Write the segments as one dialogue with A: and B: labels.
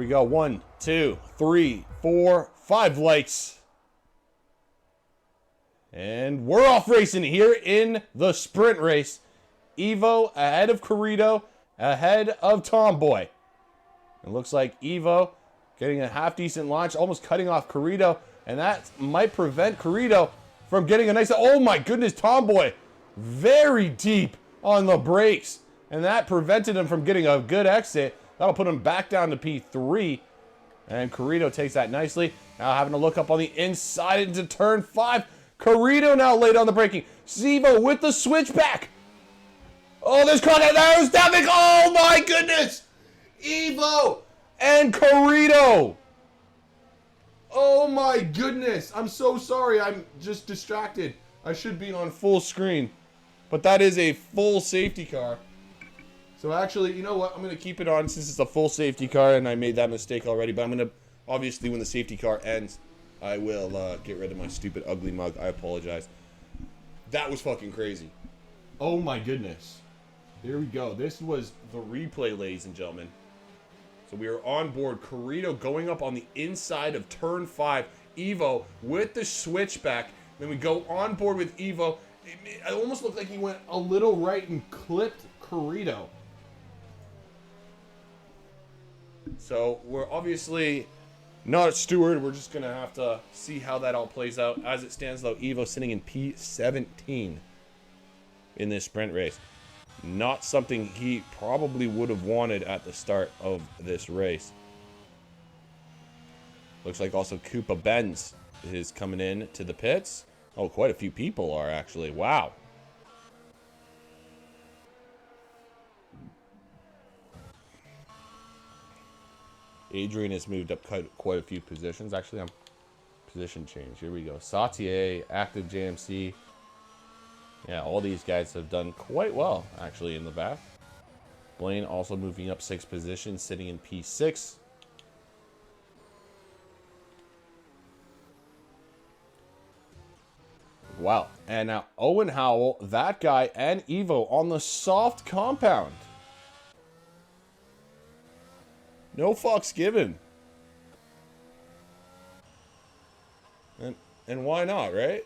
A: We go 1, 2, 3, 4, 5 lights. And we're off racing here in the sprint race. Evo ahead of Corrido, ahead of Tomboy. It looks like Evo getting a half-decent launch, almost cutting off Corrido, and that might prevent Corrido from getting a nice... Oh my goodness, Tomboy very deep on the brakes, and that prevented him from getting a good exit. That'll put him back down to P3, and Corrido takes that nicely. Now having to look up on the inside into turn 5. Corrido now late on the braking. Evo with the switchback. Oh, there's contact. There's Davik. Oh my goodness. Evo and Corrido. Oh my goodness. I'm so sorry. I'm just distracted. I should be on full screen. But that is a full safety car. So actually, you know what? I'm going to keep it on since it's a full safety car and I made that mistake already. But I'm going to, obviously, when the safety car ends, I will get rid of my stupid ugly mug. I apologize. That was fucking crazy. Oh my goodness. There we go. This was the replay, ladies and gentlemen. So we are on board. Corrido going up on the inside of turn 5. Evo with the switchback. Then we go on board with Evo. It almost looked like he went a little right and clipped Corrido. So we're obviously not a steward. We're just going to have to see how that all plays out. As it stands, though, Evo sitting in P17 in this sprint race. Not something he probably would have wanted at the start of this race. Looks like also Koopa Benz is coming in to the pits. Oh, quite a few people are actually. Wow. Adrian has moved up quite a few positions. Actually, I'm position change. Here we go. Sautier, Active JMC. Yeah, all these guys have done quite well, actually, in the back. Blaine also moving up 6 positions, sitting in P6. Wow. And now Owen Howell, that guy, and Evo on the soft compound. No fucks given. And why not, right?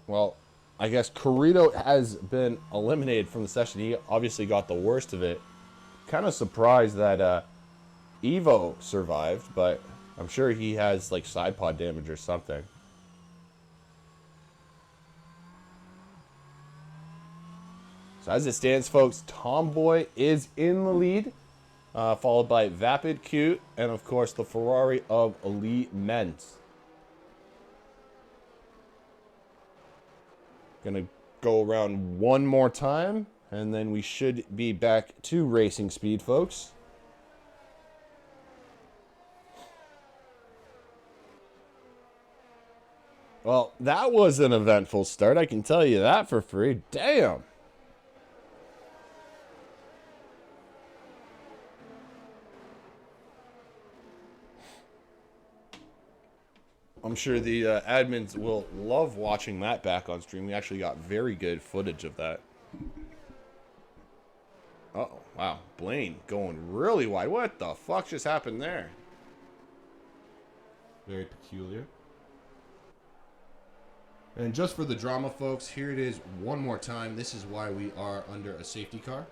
A: Well, I guess Corrido has been eliminated from the session. He obviously got the worst of it. Kind of surprised that Evo survived, but I'm sure he has like side pod damage or something. So as it stands, folks, Tomboy is in the lead, followed by Vapid Cute, and of course the Ferrari of Elite Men's. Gonna go around one more time, and then we should be back to racing speed, folks. Well, that was an eventful start. I can tell you that for free. Damn. I'm sure the admins will love watching that back on stream. We actually got very good footage of that. Oh, wow. Blaine going really wide. What the fuck just happened there? Very peculiar. And just for the drama, folks, here it is one more time. This is why we are under a safety car.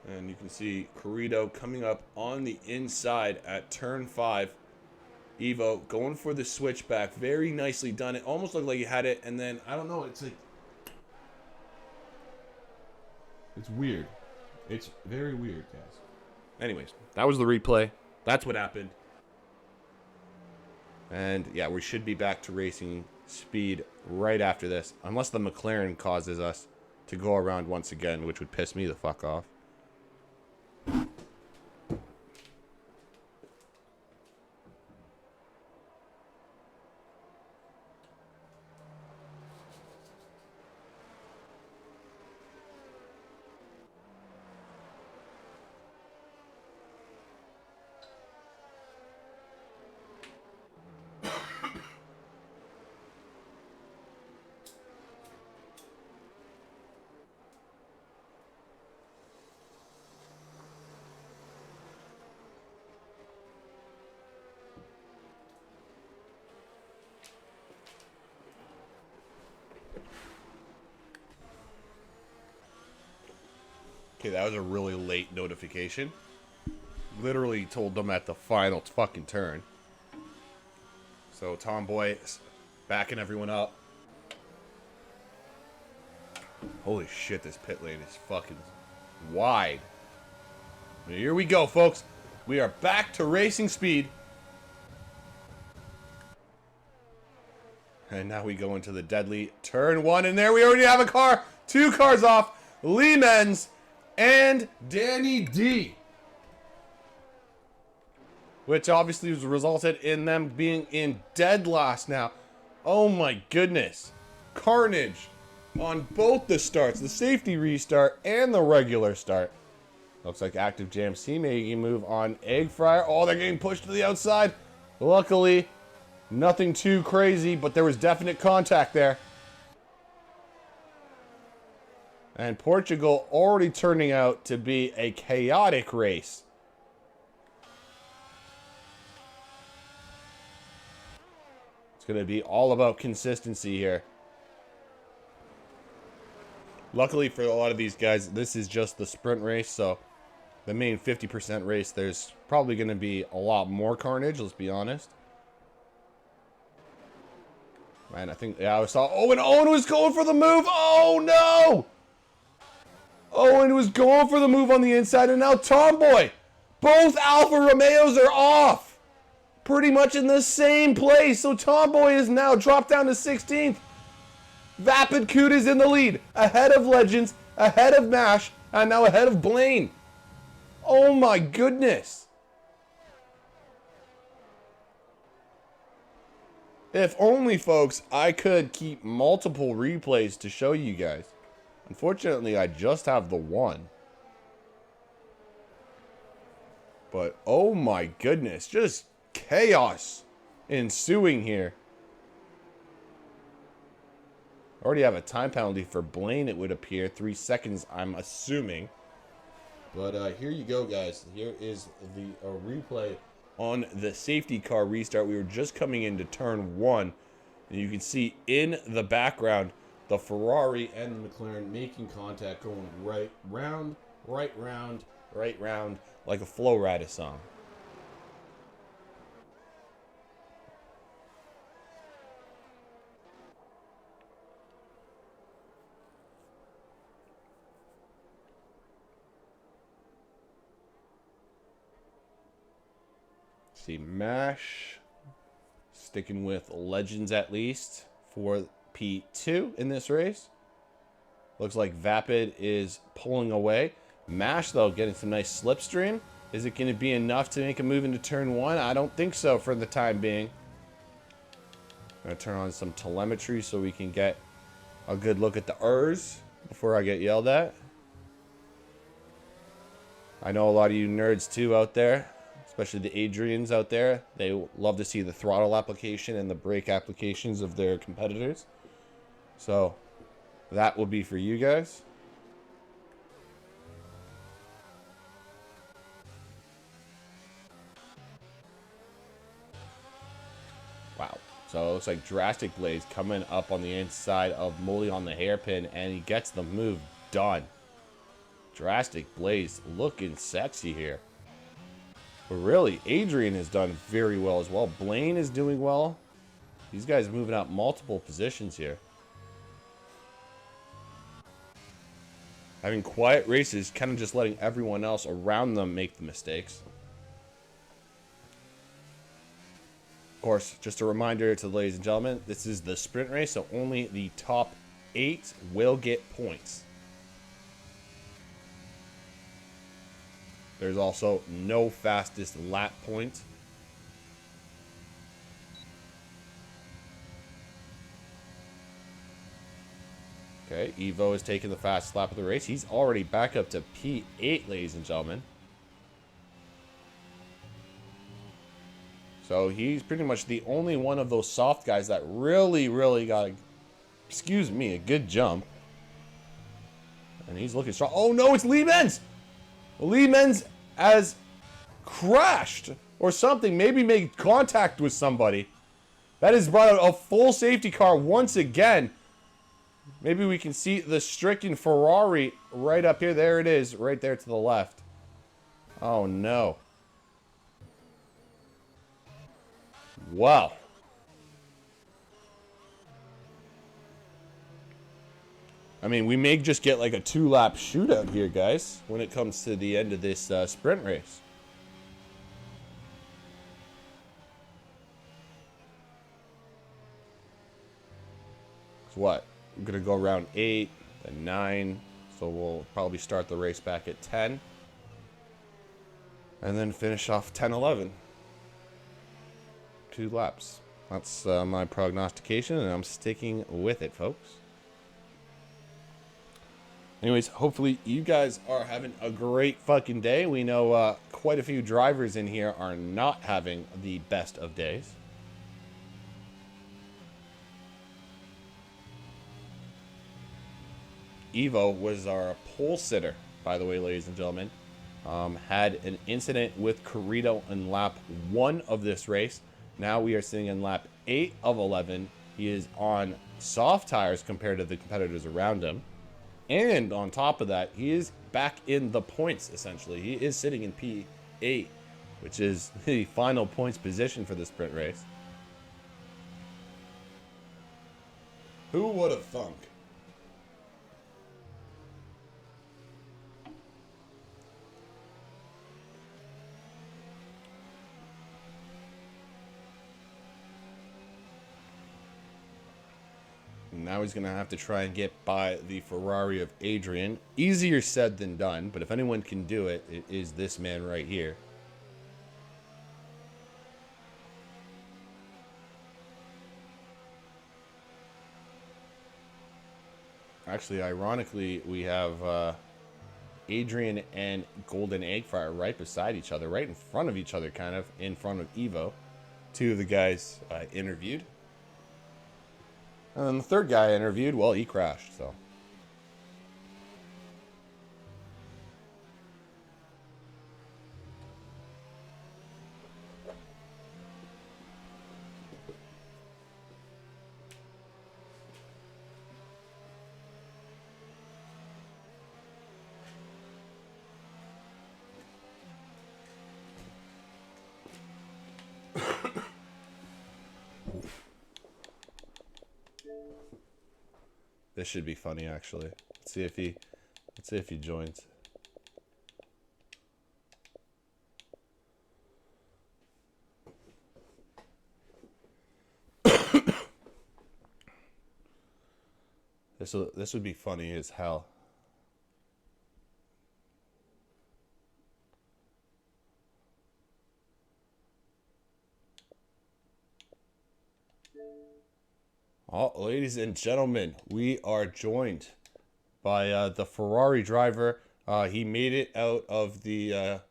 A: And you can see Corrido coming up on the inside at turn 5. Evo going for the switchback. Very nicely done. It almost looked like he had it, and then, I don't know, it's like... It's weird. It's very weird, guys. Anyways, that was the replay. That's what happened. And, yeah, we should be back to racing speed right after this. Unless the McLaren causes us to go around once again, which would piss me the fuck off. Okay, that was a really late notification. Literally told them at the final fucking turn. So Tomboy is backing everyone up. Holy shit, this pit lane is fucking wide. Here we go, folks. We are back to racing speed. And now we go into the deadly turn 1. And there we already have a car. 2 cars off. Lee Menz and Danny D. Which obviously has resulted in them being in dead last now. Oh my goodness. Carnage on both the starts. The safety restart and the regular start. Looks like Active Jam C making a move on Egg Fryer. Oh, they're getting pushed to the outside. Luckily, nothing too crazy, but there was definite contact there. And Portugal already turning out to be a chaotic race. It's going to be all about consistency here. Luckily for a lot of these guys, this is just the sprint race, so the main 50% race, there's probably going to be a lot more carnage, let's be honest. Man, I think, yeah, I saw Owen. Owen was going for the move. Oh, no! Owen was going for the move on the inside, and now Tomboy. Both Alfa Romeos are off. Pretty much in the same place, so Tomboy is now dropped down to 16th. Vapid Coot is in the lead, ahead of Legends, ahead of Mash, and now ahead of Blaine. Oh my goodness. If only, folks, I could keep multiple replays to show you guys. Unfortunately, I just have the one. But oh my goodness, just chaos ensuing here. Already have a time penalty for Blaine, it would appear. 3 seconds, I'm assuming. But here you go, guys. Here is the replay on the safety car restart. We were just coming into turn 1. And you can see in the background, the Ferrari and the McLaren making contact, going right round, right round, right round, like a Flo Rida song. See, Mash sticking with Legends at least for P2 in this race. Looks like Vapid is pulling away. Mash, though, getting some nice slipstream. Is it going to be enough to make a move into turn 1? I don't think so for the time being. I'm going to turn on some telemetry so we can get a good look at the Rs before I get yelled at. I know a lot of you nerds, too, out there. Especially the Adrians out there. They love to see the throttle application and the brake applications of their competitors. So that will be for you guys. Wow. So it looks like Drastic Blaze coming up on the inside of Molly on the hairpin, and he gets the move done. Drastic Blaze looking sexy here. But really, Adrian has done very well as well. Blaine is doing well. These guys moving up multiple positions here. Having quiet races, kind of just letting everyone else around them make the mistakes. Of course, just a reminder to the ladies and gentlemen, this is the sprint race, so only the top 8 will get points. There's also no fastest lap point. Okay, Evo is taking the fastest lap of the race. He's already back up to P8, ladies and gentlemen. So he's pretty much the only one of those soft guys that really got, excuse me, a good jump. And he's looking strong. Oh no, it's Lee Menz! Lee Menz has crashed or something, maybe made contact with somebody. That has brought out a full safety car once again. Maybe we can see the stricken Ferrari right up here. There it is, right there to the left. Oh, no. Wow. I mean, we may just get like a 2-lap shootout here, guys, when it comes to the end of this sprint race. So what? We're going to go around 8, then 9. So we'll probably start the race back at 10. And then finish off 10, 11. 2 laps. That's my prognostication, and I'm sticking with it, folks. Anyways, hopefully you guys are having a great fucking day. We know quite a few drivers in here are not having the best of days. Evo was our pole sitter, by the way, ladies and gentlemen. Had an incident with Carrito in lap 1 of this race. Now we are sitting in lap 8 of 11. He is on soft tires compared to the competitors around him. And on top of that, he is back in the points, essentially. He is sitting in P8, which is the final points position for the sprint race. Who would have thunk? Now he's going to have to try and get by the Ferrari of Adrian. Easier said than done, but if anyone can do it, it is this man right here. Actually, ironically, we have Adrian and Golden Egg Fryer right beside each other, right in front of each other, kind of, in front of Evo. 2 of the guys I interviewed. And then the third guy I interviewed, well, he crashed, so. This should be funny, actually. Let's see if he joins. This would be funny as hell. Oh, ladies and gentlemen, we are joined by the Ferrari driver. He made it out of the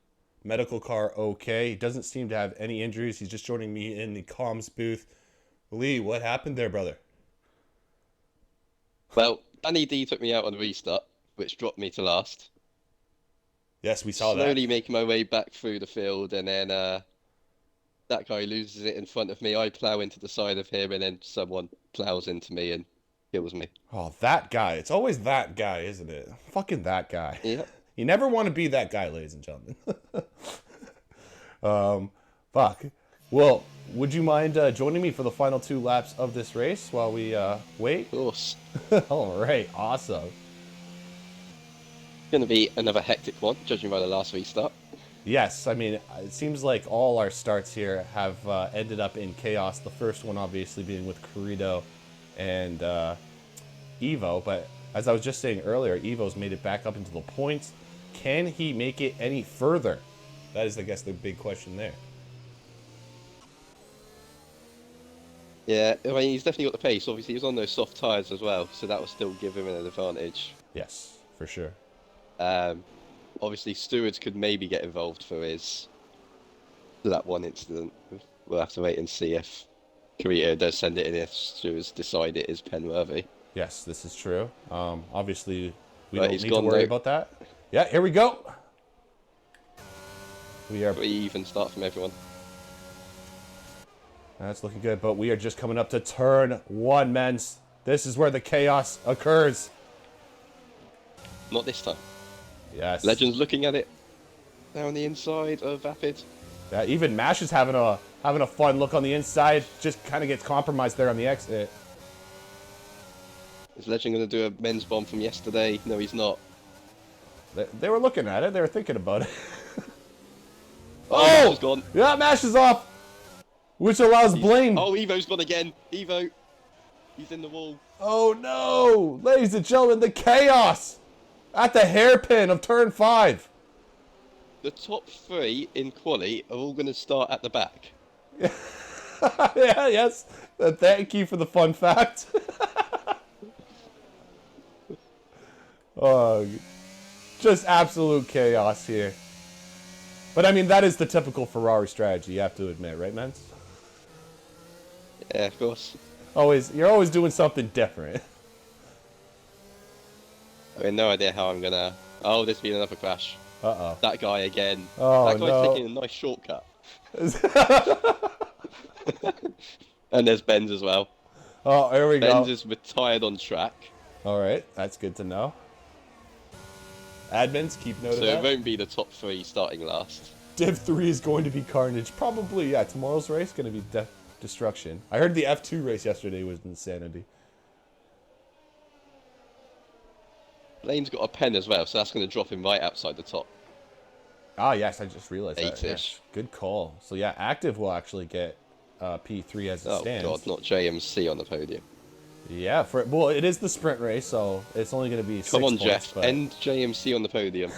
A: medical car okay. He doesn't seem to have any injuries. He's just joining me in the comms booth. Lee, what happened there, brother?
B: Well, Danny D took me out on the restart, which dropped me to last.
A: Yes, we saw
B: Slowly
A: that.
B: making my way back through the field, and then that guy loses it in front of me. I plow into the side of him, and then someone plows into me and kills me.
A: Oh, that guy. It's always that guy, isn't it? Fucking that guy.
B: Yep.
A: You never want to be that guy, ladies and gentlemen. Fuck. Well, would you mind joining me for the final 2 laps of this race while we wait?
B: Of course.
A: All right, awesome.
B: Going to be another hectic one, judging by the last restart.
A: Yes, I mean, it seems like all our starts here have ended up in chaos. The first one, obviously, being with Carrito and Evo. But as I was just saying earlier, Evo's made it back up into the points. Can he make it any further? That is, I guess, the big question there.
B: Yeah, I mean, he's definitely got the pace. Obviously, he was on those soft tyres as well, so that will still give him an advantage.
A: Yes, for sure.
B: Obviously, stewards could maybe get involved for that one incident. We'll have to wait and see if Korea does send it in, if stewards decide it is penworthy.
A: Yes, this is true. Obviously, we
B: Right,
A: don't need to worry about that. Yeah, here we go. We are
B: pretty even start from everyone.
A: That's looking good, but we are just coming up to turn 1, men. This is where the chaos occurs.
B: Not this time.
A: Yes.
B: Legends looking at it down the inside of Vapid.
A: Yeah, even Mash is having a fun look on the inside. Just kind of gets compromised there on the exit.
B: Is Legend going to do a men's bomb from yesterday? No, he's not.
A: They were looking at it. They were thinking about it.
B: Oh! Mash gone.
A: Yeah, Mash is off. Which allows Blaine.
B: Oh, Evo's gone again. Evo. He's in the wall.
A: Oh no! Ladies and gentlemen, the chaos at the hairpin of turn 5.
B: The top 3 in quali are all going to start at the back.
A: Yeah, yes. Thank you for the fun fact. Oh, just absolute chaos here. But I mean, that is the typical Ferrari strategy, you have to admit, right, Mens?
B: Yeah, of course.
A: You're always doing something different.
B: I mean, no idea how I'm going to... Oh, there's been another crash.
A: Uh-oh.
B: That guy again.
A: Oh,
B: that guy's
A: no.
B: taking a nice shortcut. And there's Benz as well.
A: Oh, here we go.
B: Benz is retired on track.
A: All right, that's good to know. Admins, keep note of
B: So
A: that.
B: it won't be the top 3 starting last.
A: Div 3 is going to be carnage. Probably, yeah, tomorrow's race going to be destruction. I heard the F2 race yesterday was insanity.
B: Lane's got a pen as well, so that's going to drop him right outside the top.
A: Ah, yes, I just realized that.
B: 8-ish.
A: Yes. Good call. So, yeah, Active will actually get P3 as it
B: Oh,
A: stands.
B: God, not JMC on the podium.
A: Yeah, well, it is the sprint race, so it's only going to be 6
B: Come on,
A: points,
B: Jeff.
A: but...
B: End JMC on the podium.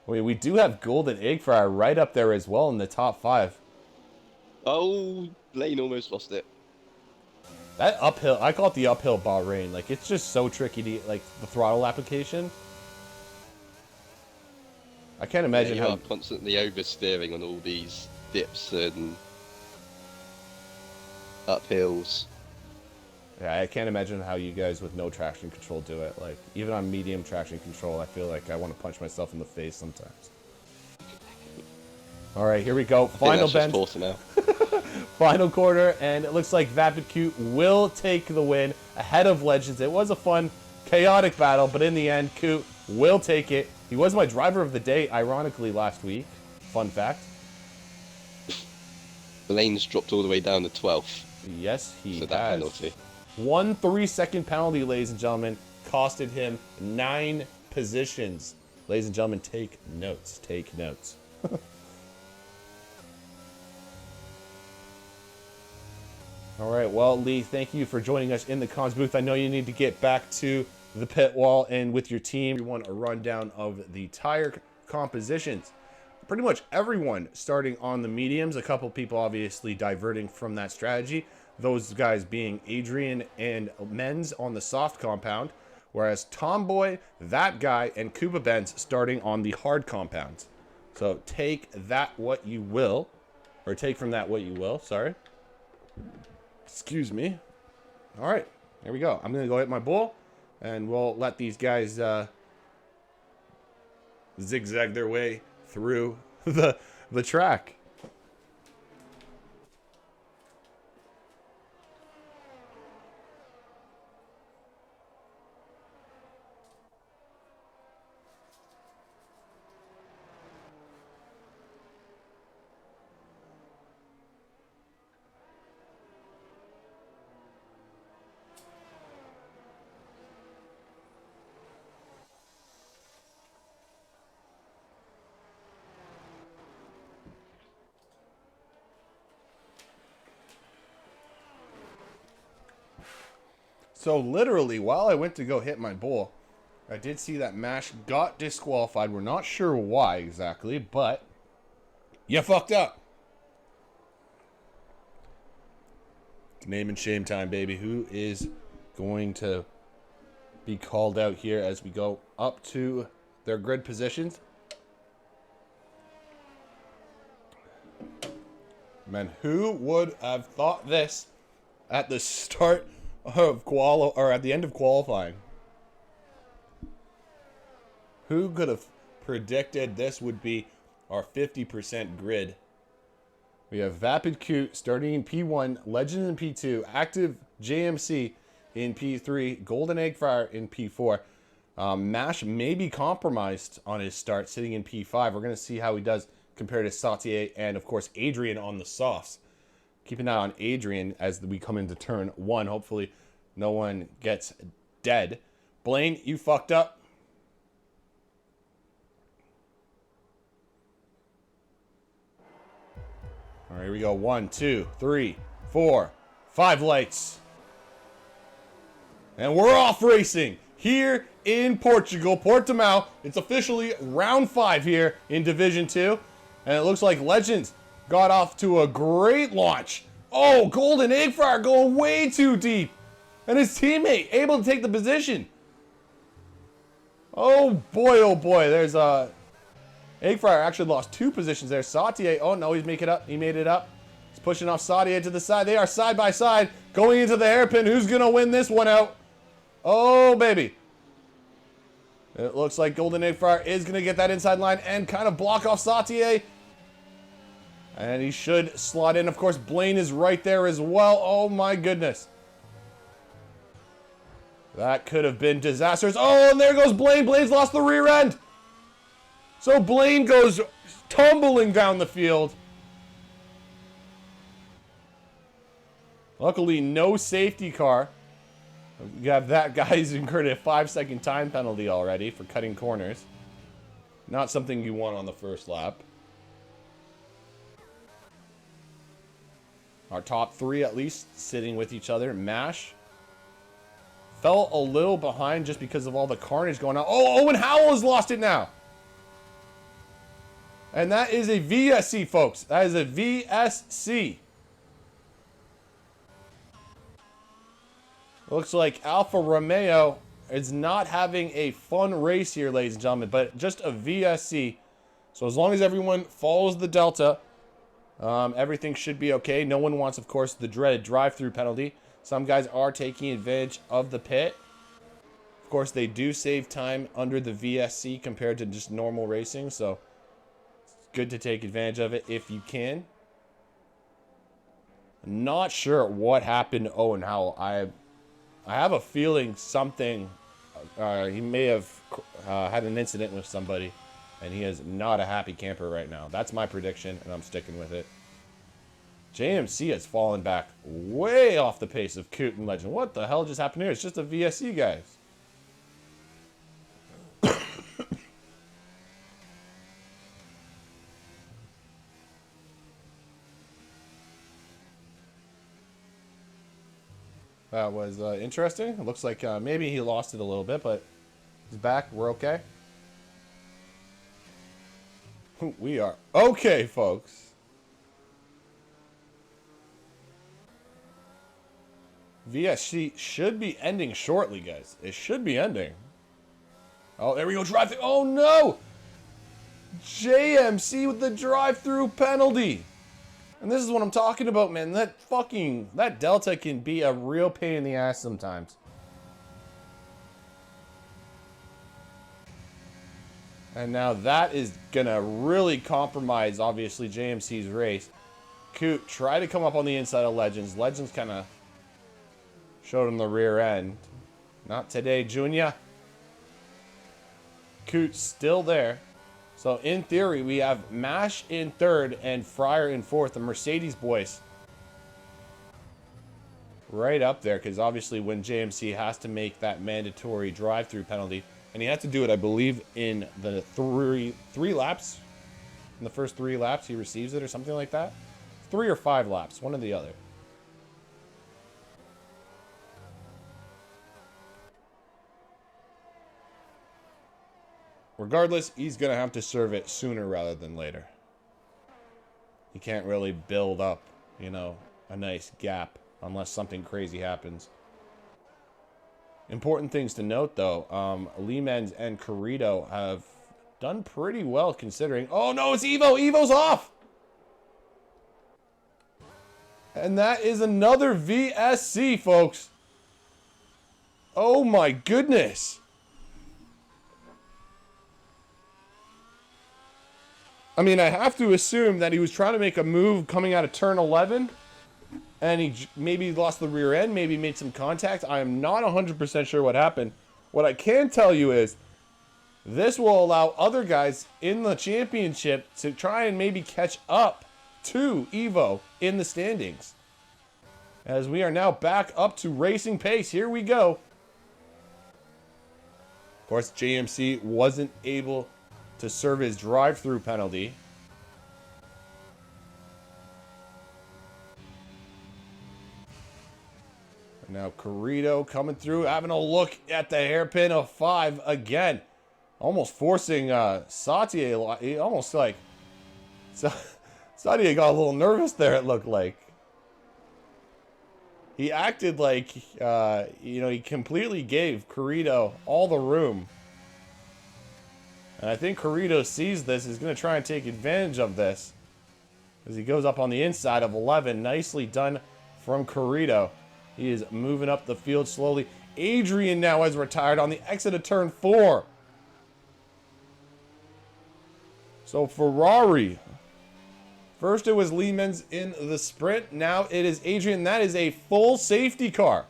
A: We do have Golden Egg Fryer right up there as well in the top 5.
B: Oh, Lane almost lost it.
A: That uphill, I call it the uphill Bahrain. Like, it's just so tricky to, like, the throttle application. I can't imagine
B: You
A: how...
B: are constantly oversteering on all these dips and uphills.
A: Yeah, I can't imagine how you guys with no traction control do it. Like, even on medium traction control, I feel like I want to punch myself in the face sometimes. All right, here we go. Final bend.
B: Now.
A: Final quarter, and it looks like Vapid Q will take the win ahead of Legends. It was a fun, chaotic battle, but in the end, Q will take it. He was my driver of the day, ironically, last week. Fun fact.
B: The lane's dropped all the way down to 12th.
A: Yes, he
B: So that
A: has.
B: penalty.
A: 1 3-second penalty, ladies and gentlemen, costed him 9 positions. Ladies and gentlemen, take notes. Take notes. All right, well, Lee, thank you for joining us in the comms booth. I know you need to get back to the pit wall and with your team. We want a rundown of the tire compositions. Pretty much everyone starting on the mediums. A couple people obviously diverting from that strategy. Those guys being Adrian and Menz on the soft compound, whereas Tomboy, that guy, and Kuba Benz starting on the hard compound. So take that what you will, or take from that what you will, sorry. Excuse me. All right, here we go. I'm going to go hit my bull, and we'll let these guys zigzag their way through the track. So literally, while I went to go hit my bull, I did see that Mash got disqualified. We're not sure why exactly, but you fucked up. Name and shame time, baby. Who is going to be called out here as we go up to their grid positions? Man, who would have thought this at the start of at the end of qualifying? Who could have predicted this would be our 50% grid? We have Vapid Q starting in P1, Legends in P2, Active JMC in P3, Golden Egg Fryer in P4. Mash may be compromised on his start, sitting in P5. We're going to see how he does compared to Sautier and, of course, Adrian on the softs. Keep an eye on Adrian as we come into turn 1. Hopefully, no one gets dead. Blaine, you fucked up. All right, here we go. 1, 2, 3, 4, 5 lights. And we're off racing here in Portugal, Portimao. It's officially round 5 here in Division 2. And it looks like Legends got off to a great launch. Oh, Golden Egg Fryer going way too deep. And his teammate able to take the position. Oh boy, there's Egg Fryer actually lost 2 positions there. Sautier, oh no, he's making it up. He made it up. He's pushing off Sautier to the side. They are side by side going into the hairpin. Who's going to win this one out? Oh, baby. It looks like Golden Egg Fryer is going to get that inside line and kind of block off Sautier. And he should slot in. Of course, Blaine is right there as well. Oh, my goodness. That could have been disastrous. Oh, and there goes Blaine. Blaine's lost the rear end. So Blaine goes tumbling down the field. Luckily, no safety car. You have that guy's incurred a 5-second time penalty already for cutting corners. Not something you want on the first lap. Our top 3 at least sitting with each other. Mash fell a little behind just because of all the carnage going on. Oh, Owen Howell has lost it now. And that is a VSC, folks. That is a VSC. Looks like Alfa Romeo is not having a fun race here, ladies and gentlemen, but just a VSC. So as long as everyone follows the Delta, everything should be okay. No one wants, of course, the dreaded drive-through penalty. Some guys are taking advantage of the pit. Of course, they do save time under the VSC compared to just normal racing, so it's good to take advantage of it if you can. I'm not sure what happened to Owen Howell. I have a feeling something, he may have had an incident with somebody, and he is not a happy camper right now. That's my prediction, and I'm sticking with it. JMC has fallen back way off the pace of Coot and Legend. What the hell just happened here? It's just a VSC, guys. That was interesting. It looks like maybe he lost it a little bit, but he's back. We're okay. We are okay, folks. VSC should be ending shortly, guys. It should be ending. Oh, there we go. Drive-through. Oh, no. JMC with the drive-through penalty. And this is what I'm talking about, man. That Delta can be a real pain in the ass sometimes. And now that is going to really compromise, obviously, JMC's race. Coot tried to come up on the inside of Legends. Legends kind of showed him the rear end. Not today, Junior. Coot's still there. So, in theory, we have Mash in 3rd and Fryer in 4th. The Mercedes boys right up there. Because, obviously, when JMC has to make that mandatory drive-through penalty, and he had to do it, I believe, in the three laps. In the first 3 laps, he receives it or something like that. 3 or 5 laps, one or the other. Regardless, he's going to have to serve it sooner rather than later. He can't really build up, you know, a nice gap unless something crazy happens. Important things to note, though. Lemens and Corrido have done pretty well considering. Oh, no, it's Evo. Evo's off. And that is another VSC, folks. Oh, my goodness. I mean, I have to assume that he was trying to make a move coming out of turn 11. and he maybe lost the rear end, maybe made some contact. I am not 100% sure what happened. What I can tell you is this will allow other guys in the championship to try and maybe catch up to Evo in the standings. As we are now back up to racing pace. Here we go. Of course, JMC wasn't able to serve his drive-through penalty. Now Corrido coming through, having a look at the hairpin of 5 again. Almost forcing Sautier. He almost like... Sautier got a little nervous there, it looked like. He acted like, he completely gave Corrido all the room. And I think Corrido sees this, is going to try and take advantage of this. As he goes up on the inside of 11. Nicely done from Corrido. He is moving up the field slowly. Adrian now has retired on the exit of turn 4. So Ferrari. First it was Lehman's in the sprint. Now it is Adrian. That is a full safety car.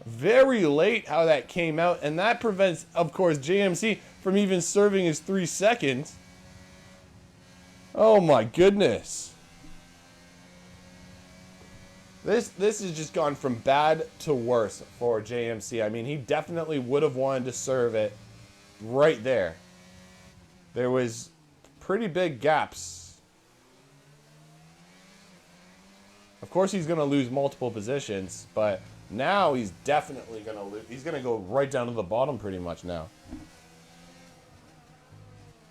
A: Very late how that came out. And that prevents, of course, JMC from even serving his 3 seconds. Oh my goodness. This has just gone from bad to worse for JMC. I mean, he definitely would have wanted to serve it right there. There was pretty big gaps. Of course, he's going to lose multiple positions, but now he's definitely going to lose. He's going to go right down to the bottom pretty much now.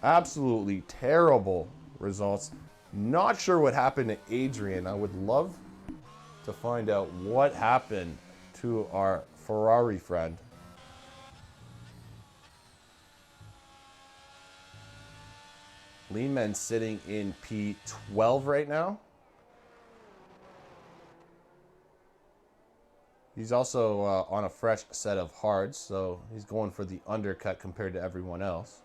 A: Absolutely terrible results. Not sure what happened to Adrian. I would love to find out what happened to our Ferrari friend. Lehman sitting in P12 right now. He's also on a fresh set of hards, so he's going for the undercut compared to everyone else.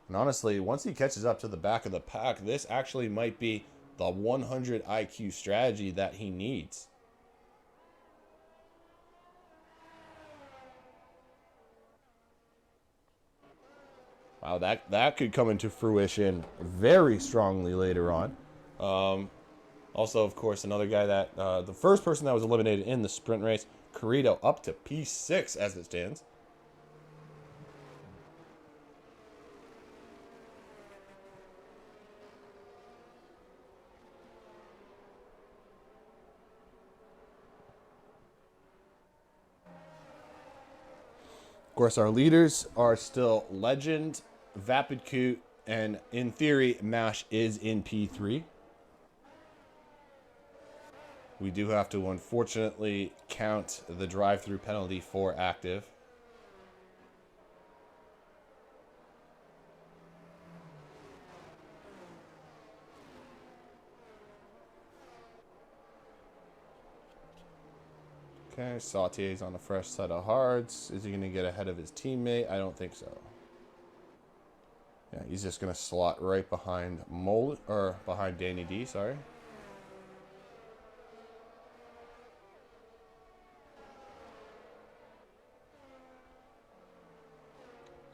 A: And honestly, once he catches up to the back of the pack, this actually might be the 100 IQ strategy that he needs. Wow, that could come into fruition very strongly later on. Also, of course, another guy that the first person that was eliminated in the sprint race, Corrido, up to P6 as it stands. Of course, our leaders are still Legend, Vapid Coot, and in theory, Mash is in P3. We do have to, unfortunately, count the drive-through penalty for active. Okay, Sautier's on a fresh set of hards. Is he going to get ahead of his teammate? I don't think so. Yeah, he's just going to slot right behind behind Danny D, sorry.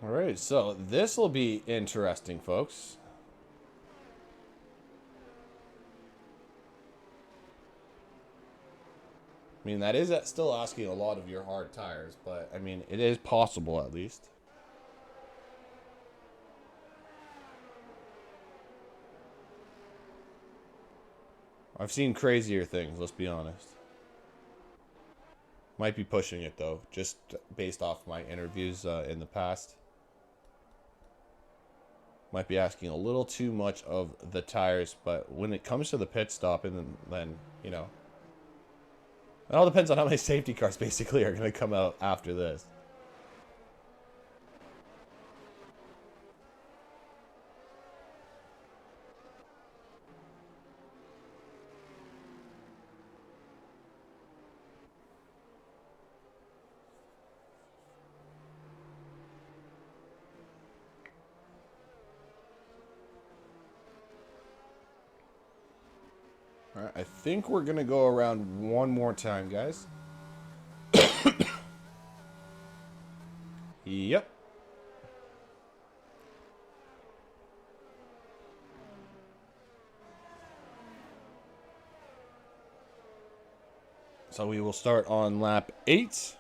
A: All right, so this will be interesting, folks. I mean, that is still asking a lot of your hard tires, but, I mean, it is possible at least. I've seen crazier things, let's be honest. Might be pushing it, though, just based off my interviews in the past. Might be asking a little too much of the tires, but when it comes to the pit stop, and then you know, it all depends on how many safety cars basically are going to come out after this. All right, I think we're going to go around one more time, guys. Yep. So we will start on lap 8.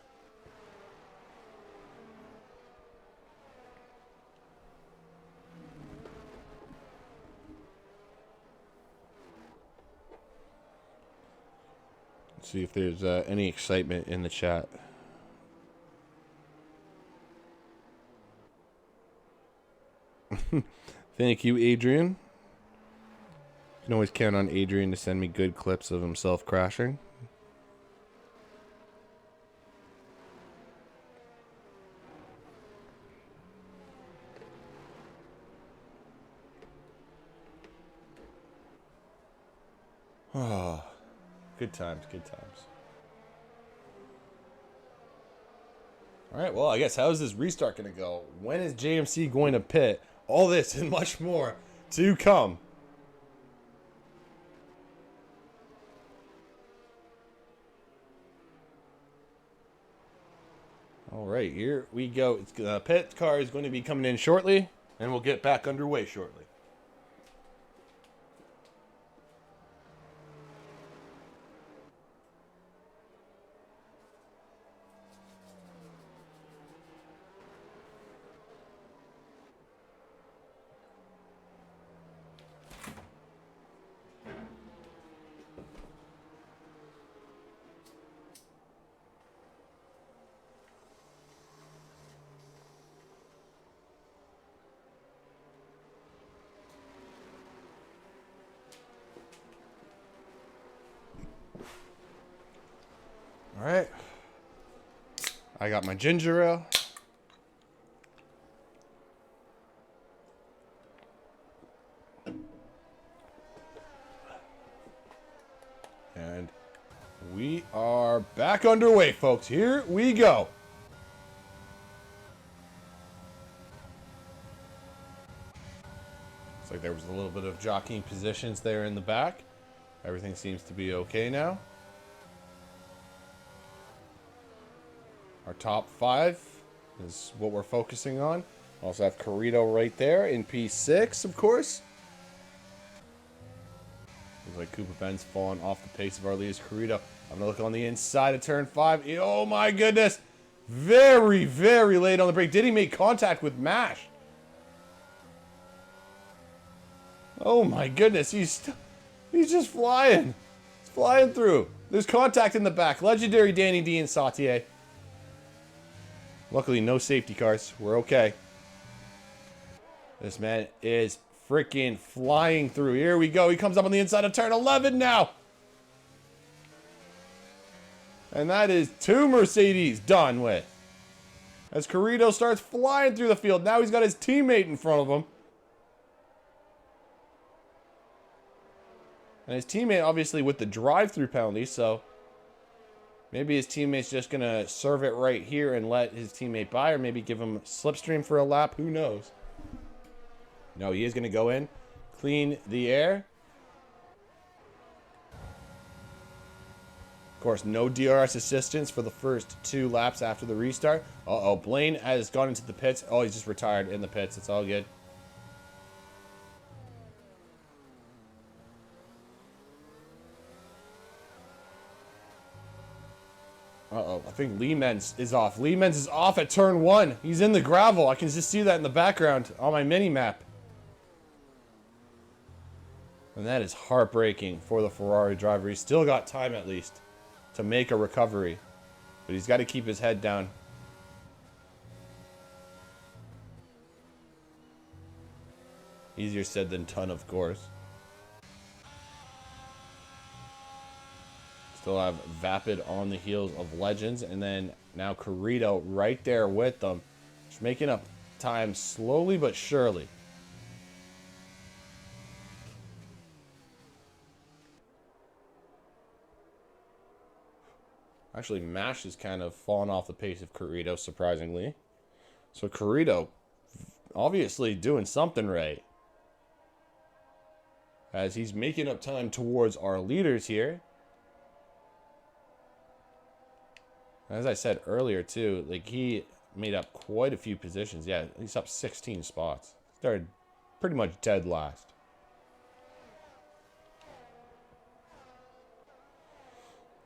A: Let's see if there's any excitement in the chat. Thank you, Adrian. You can always count on Adrian to send me good clips of himself crashing. Oh, good times, good times. All right, well, I guess how is this restart going to go? When is JMC going to pit? All this and much more to come. All right, here we go. Pit car is going to be coming in shortly, and we'll get back underway shortly. All right. I got my ginger ale. And we are back underway, folks. Here we go. Looks like there was a little bit of jockeying positions there in the back. Everything seems to be okay now. Our top 5 is what we're focusing on. Also have Corrido right there in P6, of course. Looks like Cooper Ben's falling off the pace of our leaders. Corrido, I'm going to look on the inside of turn 5. Oh my goodness. Very, very late on the brake. Did he make contact with Mash? Oh my goodness. He's just flying. He's flying through. There's contact in the back. Legendary Danny D and Sautier. Luckily, no safety cars. We're okay. This man is freaking flying through. Here we go. He comes up on the inside of turn 11 now. And that is 2 Mercedes done with. As Corrido starts flying through the field. Now he's got his teammate in front of him. And his teammate, obviously, with the drive-through penalty, so maybe his teammate's just going to serve it right here and let his teammate by, or maybe give him slipstream for a lap. Who knows? No, he is going to go in, clean the air. Of course, no DRS assistance for the first 2 laps after the restart. Uh-oh, Blaine has gone into the pits. Oh, he's just retired in the pits. It's all good. Uh-oh, I think Leemens is off. Leemens is off at turn 1. He's in the gravel. I can just see that in the background on my mini-map. And that is heartbreaking for the Ferrari driver. He's still got time, at least, to make a recovery. But he's got to keep his head down. Easier said than done, of course. Still have Vapid on the heels of Legends, and then now Corrido right there with them. Just making up time slowly but surely. Actually, Mash has kind of fallen off the pace of Corrido, surprisingly. So Corrido obviously doing something right. as he's making up time towards our leaders here. As I said earlier, too, like he made up quite a few positions. Yeah, he's up 16 spots. Started pretty much dead last.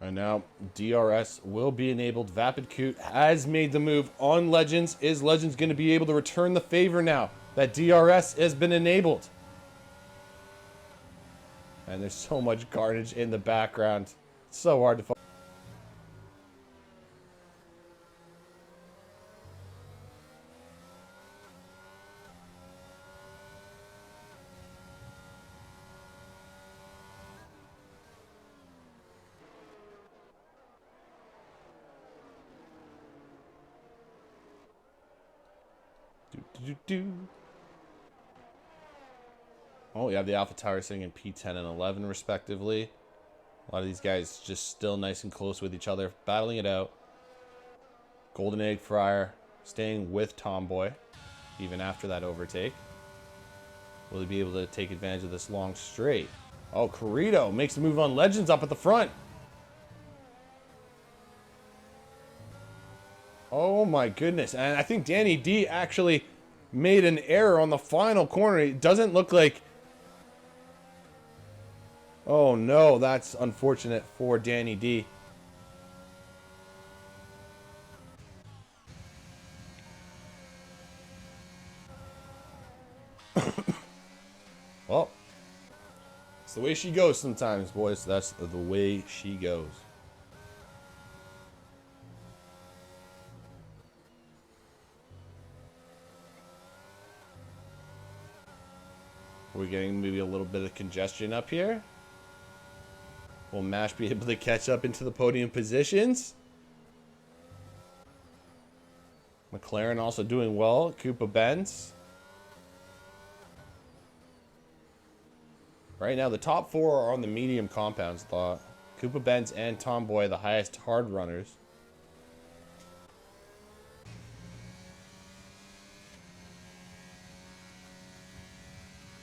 A: And now DRS will be enabled. Vapid Coot has made the move on Legends. Is Legends going to be able to return the favor now that DRS has been enabled? And there's so much carnage in the background. It's so hard to follow. Oh, we have the Alpha Tower sitting in P10 and 11 respectively. A lot of these guys just still nice and close with each other, battling it out. Golden Egg Fryer staying with Tomboy even after that overtake. Will he be able to take advantage of this long straight? Oh, Corrido makes the move on Legends up at the front. Oh my goodness. And I think Danny D actually made an error on the final corner. It doesn't look like... Oh no, that's unfortunate for Danny D. Well, it's the way she goes sometimes, boys. That's the way she goes. We're getting maybe a little bit of congestion up here. Will Mash be able to catch up into the podium positions? McLaren also doing well. Koopa Benz. Right now, the top four are on the medium compounds. Koopa Benz and Tomboy, the highest hard runners.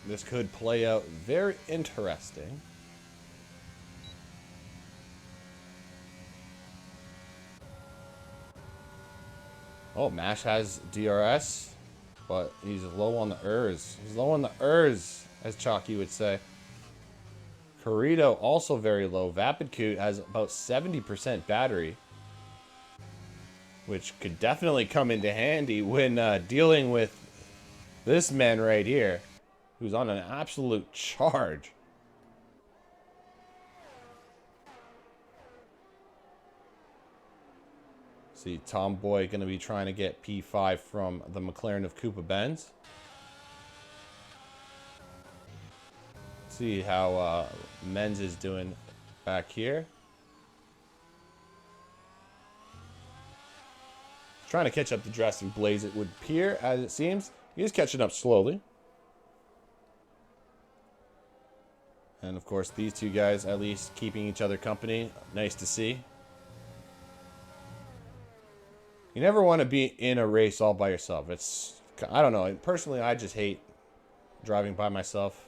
A: This could play out very interesting. Oh, Mash has DRS, but he's low on the ERS. He's low on the ERS, as Chalky would say. Corrido also very low. Vapid Coot has about 70% battery, which could definitely come into handy when dealing with this man right here, who's on an absolute charge. See, Tomboy going to be trying to get P5 from the McLaren of Koopa Benz. See how Menz is doing back here. Trying to catch up to Drastic Blaze, it would appear, as it seems. He is catching up slowly. And of course, these two guys at least keeping each other company. Nice to see. You never want to be in a race all by yourself. It's, I don't know. Personally, I just hate driving by myself.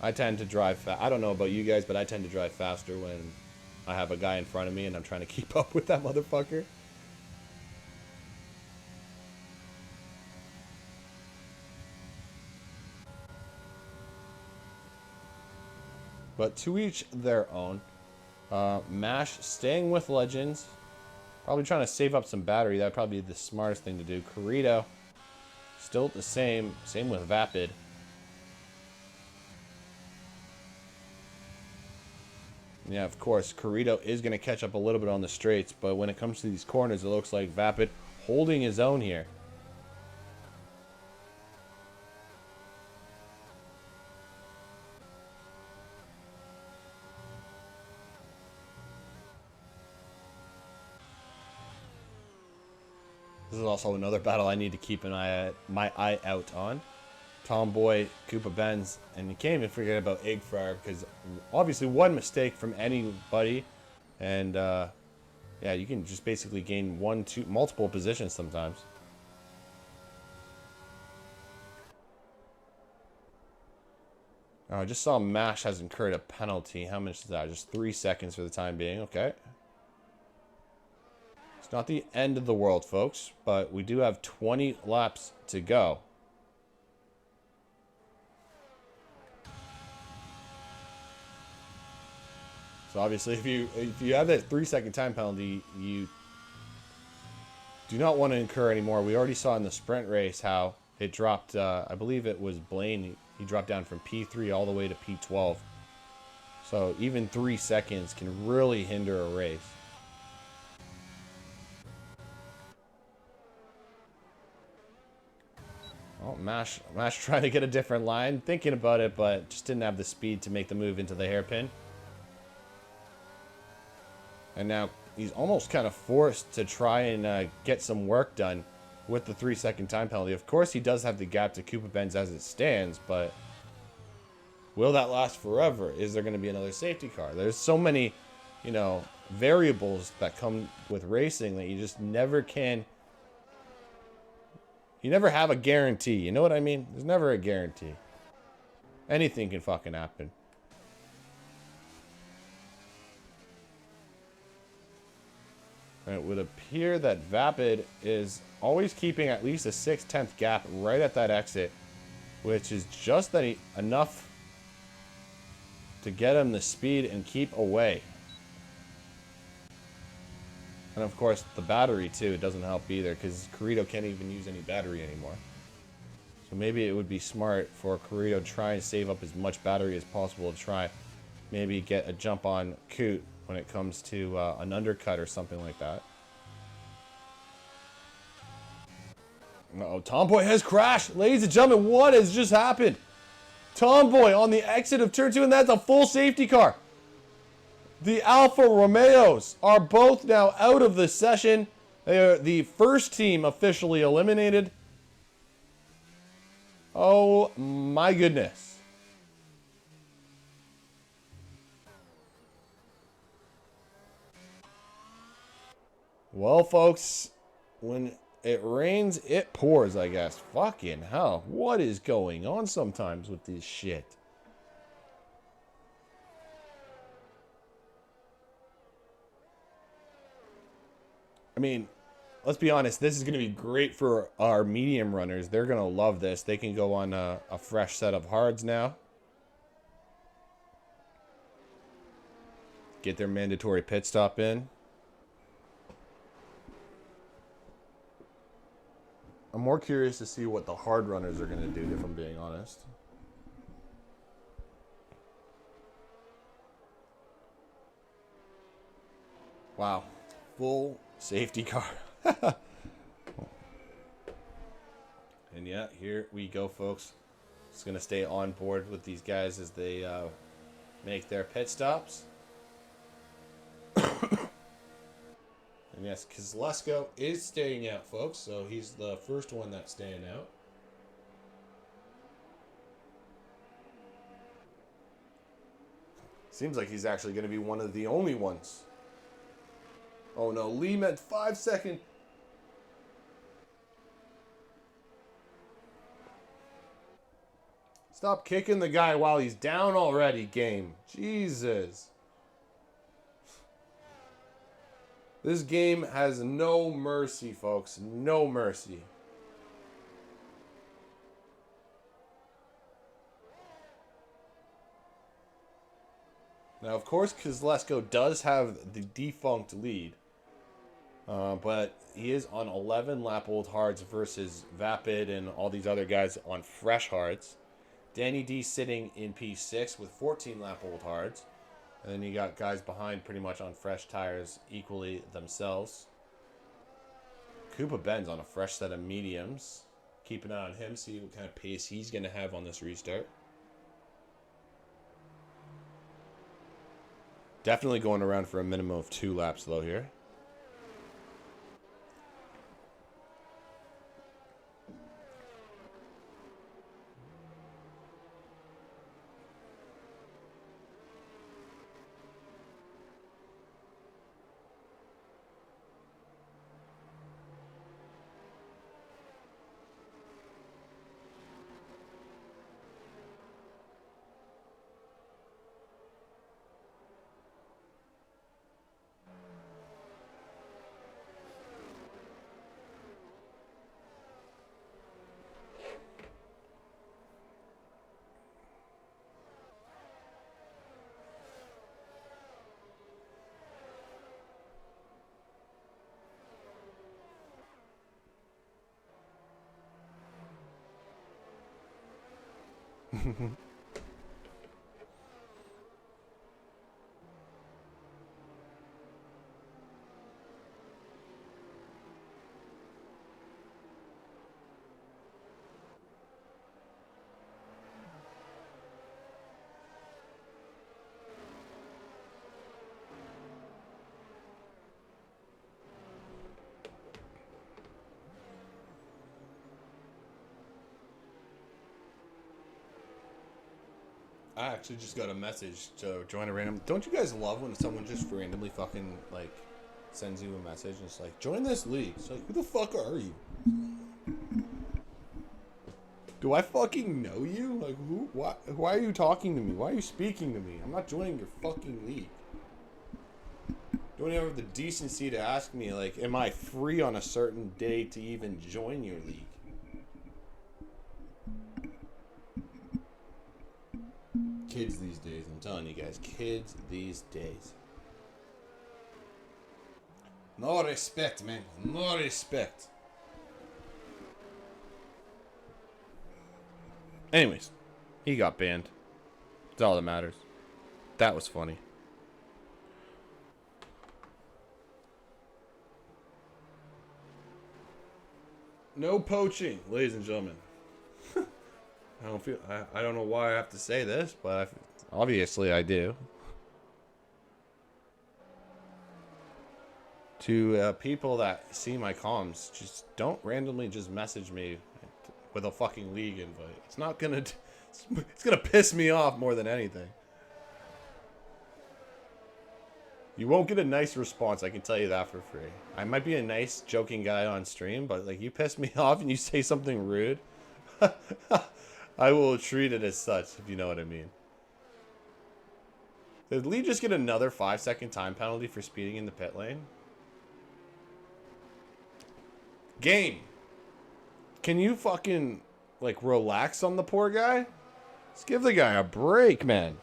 A: I tend to drive fast. I don't know about you guys, but I tend to drive faster when I have a guy in front of me and I'm trying to keep up with that motherfucker. But to each their own. Mash staying with Legends. Probably trying to save up some battery. That would probably be the smartest thing to do. Corrido still the same. Same with Vapid. Yeah, of course, Corrido is going to catch up a little bit on the straights, but when it comes to these corners, it looks like Vapid holding his own here. This is also another battle I need to keep my eye out on. Tomboy, Koopa Benz, and you can't even forget about Egg Fryer, because obviously one mistake from anybody, and yeah, you can just basically gain multiple positions sometimes. I just saw Mash has incurred a penalty. How much is that? Just 3 seconds for the time being. Okay. It's not the end of the world, folks, but we do have 20 laps to go. So obviously, if you have that 3-second time penalty, you do not want to incur anymore. We already saw in the sprint race how it dropped. I believe it was Blaine. He dropped down from P3 all the way to P12. So even 3 seconds can really hinder a race. Oh, Mash trying to get a different line. Thinking about it, but just didn't have the speed to make the move into the hairpin. And now he's almost kind of forced to try and get some work done with the 3-second time penalty. Of course, he does have the gap to Cooper Benz as it stands, but will that last forever? Is there going to be another safety car? There's so many, you know, variables that come with racing that you just never can. You never have a guarantee. You know what I mean? There's never a guarantee. Anything can fucking happen. And it would appear that Vapid is always keeping at least a 6/10 gap right at that exit, which is just enough to get him the speed and keep away. And of course, the battery too, it doesn't help either, because Corrido can't even use any battery anymore. So maybe it would be smart for Corrido to try and save up as much battery as possible to try maybe get a jump on Coot when it comes to an undercut or something like that. Uh-oh, Tomboy has crashed. Ladies and gentlemen, what has just happened? Tomboy on the exit of turn 2, and that's a full safety car. The Alfa Romeos are both now out of the session. They are the first team officially eliminated. Oh my goodness. Well, folks, when it rains, it pours, I guess. Fucking hell. What is going on sometimes with this shit? I mean, let's be honest. This is going to be great for our medium runners. They're going to love this. They can go on a fresh set of hards now. Get their mandatory pit stop in. I'm more curious to see what the hard runners are going to do, if I'm being honest. Wow. Full safety car. And yeah, here we go, folks. Just going to stay on board with these guys as they make their pit stops. And yes, Kozlesko is staying out, folks. So he's the first one that's staying out. Seems like he's actually going to be one of the only ones. Oh no, Lee meant 5 seconds. Stop kicking the guy while he's down already, game. Jesus. This game has no mercy, folks. No mercy. Now, of course, Kozlesko does have the defunct lead. But he is on 11 lap-old hards versus Vapid and all these other guys on fresh hards. Danny D sitting in P6 with 14 lap-old hards. And then you got guys behind pretty much on fresh tires equally themselves. Koopa Ben's on a fresh set of mediums. Keep an eye on him, see what kind of pace he's going to have on this restart. Definitely going around for a minimum of 2 laps though here. I actually just got a message to join a random. Don't you guys love when someone just randomly fucking like sends you a message and it's like, join this league? It's like, who the fuck are you? Do I fucking know you? Like, who? Why are you talking to me? Why are you speaking to me? I'm not joining your fucking league. Don't even have the decency to ask me, like, am I free on a certain day to even join your league? Kids these days, I'm telling you guys, kids these days. No respect, man. No respect. Anyways, he got banned. That's all that matters. That was funny. No poaching, ladies and gentlemen. I don't know why I have to say this, but obviously I do. To people that see my comms, just don't randomly just message me with a fucking league invite. It's not gonna. It's gonna piss me off more than anything. You won't get a nice response, I can tell you that for free. I might be a nice, joking guy on stream, but like you piss me off and you say something rude, I will treat it as such, if you know what I mean. Did Lee just get another 5-second time penalty for speeding in the pit lane? Game! Can you fucking, like, relax on the poor guy? Let's give the guy a break, man.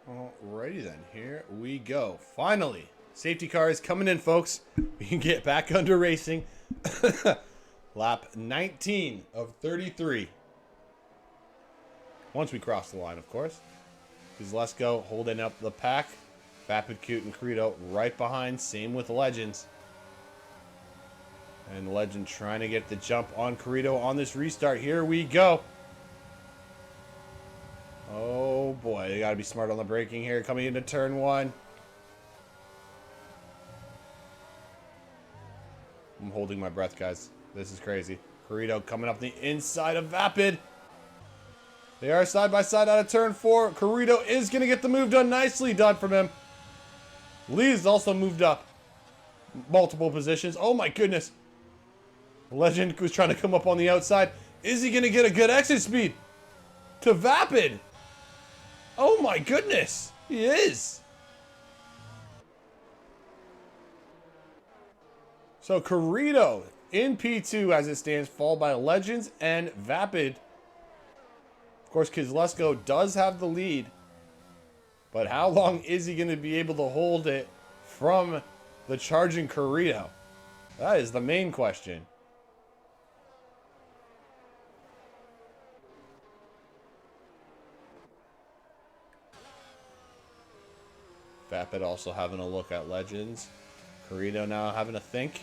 A: Alrighty then, here we go. Finally, safety car is coming in, folks. We can get back under racing. Lap 19 of 33. Once we cross the line, of course. Because let's go, holding up the pack. Vapid, Cute, and Credo right behind. Same with Legends. And Legend trying to get the jump on Corrido on this restart. Here we go. Oh boy, they gotta be smart on the braking here. Coming into turn one. I'm holding my breath, guys. This is crazy. Corrido coming up the inside of Vapid. They are side by side out of turn four. Corrido is gonna get the move done. Nicely done from him. Lee's also moved up multiple positions. Oh my goodness. Legend was trying to come up on the outside. Is he gonna get a good exit speed to Vapid? Oh my goodness, he is. So Corrido in P2 as it stands, followed by Legends and Vapid. Of course, Kizlesko does have the lead, but how long is he going to be able to hold it from the charging Corrido? That is the main question. Vapid also having a look at Legends. Corrido now having a think.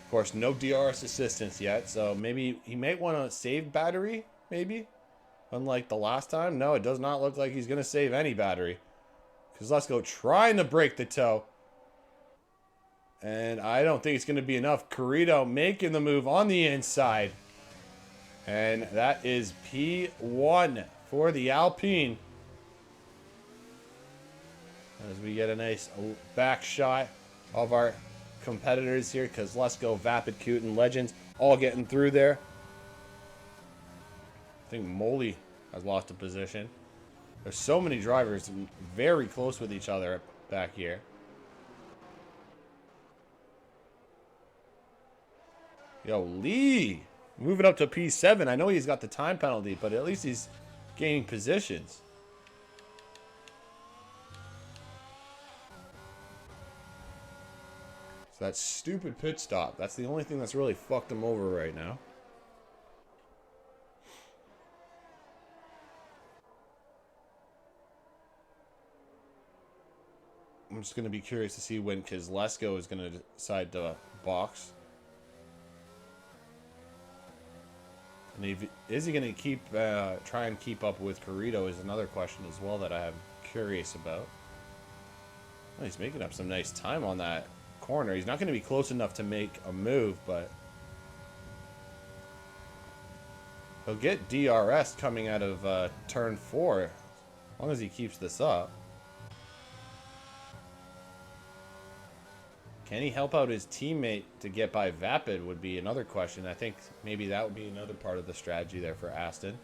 A: Of course, no DRS assistance yet, so maybe he might want to save battery, maybe? Unlike the last time. No, it does not look like he's going to save any battery. Because let's go trying to break the toe. And I don't think it's going to be enough. Corrido making the move on the inside. And that is P1 for the Alpine. As we get a nice back shot of our competitors here. Because let's go Vapid, Coot, and Legends all getting through there. I think Molly has lost a position. There's so many drivers very close with each other back here. Yo, Lee moving up to P7. I know he's got the time penalty, but at least he's gaining positions. So that stupid pit stop. That's the only thing that's really fucked him over right now. I'm just going to be curious to see when Kozlesko is going to decide to box. And is he going to keep try and keep up with Corrido is another question as well that I'm curious about. Well, he's making up some nice time on that corner. He's not going to be close enough to make a move, but he'll get DRS coming out of turn 4 as long as he keeps this up. Can he help out his teammate to get by Vapid would be another question. I think maybe that would be another part of the strategy there for Aston.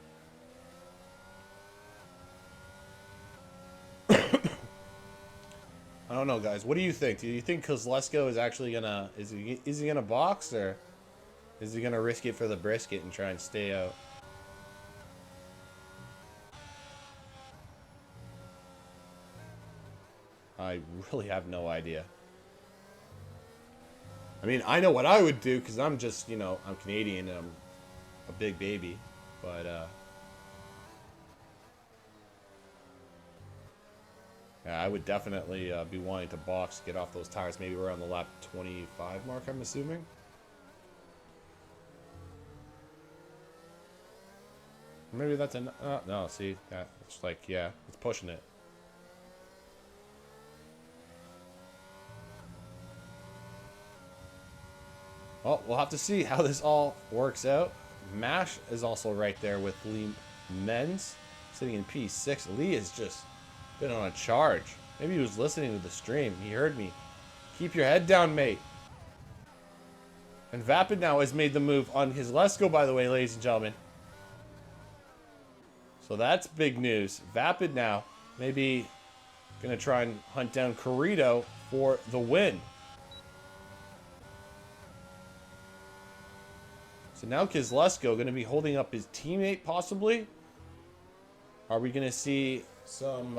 A: I don't know, guys. What do you think? Do you think Kozlesko is actually gonna is he gonna box, or is he gonna risk it for the brisket and try and stay out? I really have no idea. I mean, I know what I would do because I'm just, you know, I'm Canadian and I'm a big baby. But, yeah, I would definitely be wanting to box, get off those tires, maybe around the lap 25 mark, I'm assuming. Maybe that's a... no, see, it's like, yeah, it's pushing it. Well, we'll have to see how this all works out. Mash is also right there with Lee Menz, sitting in P6. Lee has just been on a charge. Maybe he was listening to the stream. He heard me. Keep your head down, mate. And Vapid now has made the move on his Lesko, by the way, ladies and gentlemen. So that's big news. Vapid now maybe going to try and hunt down Corrido for the win. So now Kozlesko going to be holding up his teammate, possibly. Are we going to see some